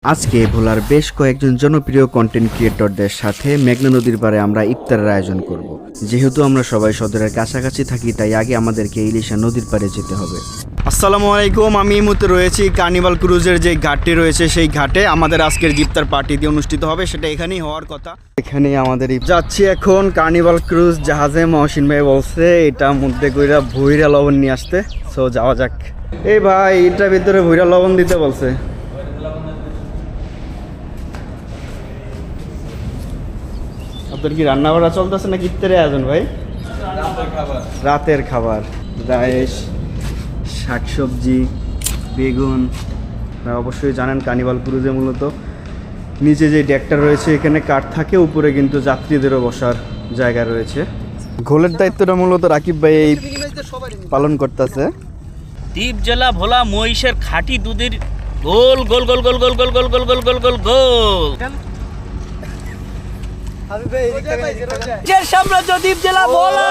আজকে ভোলার বেশ কয়েকজন জনপ্রিয় কন্টেন্ট ক্রিয়েটরদের সাথে মেঘনা নদীর পাড়ে আমরা ইফতারের আয়োজন করব। যেহেতু আমরা সবাই সদরের কাছাকাছি থাকি, তাই আগে আমাদেরকে ইলিশা নদীর পাড়ে যেতে হবে। আসসালামু আলাইকুম, আমি এই মুহূর্তে রয়েছি কার্নিভাল ক্রুজের যে ঘাটটি রয়েছে সেই ঘাটে। আমাদের আজকের ইফতার পার্টি দিয়ে অনুষ্ঠিত হবে, সেটা এখানেই হওয়ার কথা। এখানেই আমাদের যাচ্ছি এখন কার্নিভাল ক্রুজ জাহাজে। মহসিন ভাই বলছে এটা মধ্যে কইরা ভুইরা লবণ নিয়ে আসতে, সো যাওয়া যাক। এই ভাই এটার ভিতরে ভুইরা লবণ দিতে বলছে। আপনার কি রান্না বাড়া চলতেছে নাকি ইফতারে আয়োজন ভাই? রাতের খাবার, রাইস, শাকসবজি, বেগুন। আপনারা অবশ্যই জানেন কার্নিভাল ক্রুজে মূলত নিচে যে ডেকটা রয়েছে এখানে কাঠ থাকে, উপরে কিন্তু যাত্রীদেরও বসার জায়গা রয়েছে। ঘোলের দায়িত্বটা মূলত রাকিব ভাই এই পালন করতেছে। দ্বীপ জেলা ভোলা মহিষের খাঁটি দুধের গোল গোল গোল গোল গোল গোল গোল গোল গোল গোল গোল গোল সাম্রাজ্য দ্বীপ জেলা ভোলা।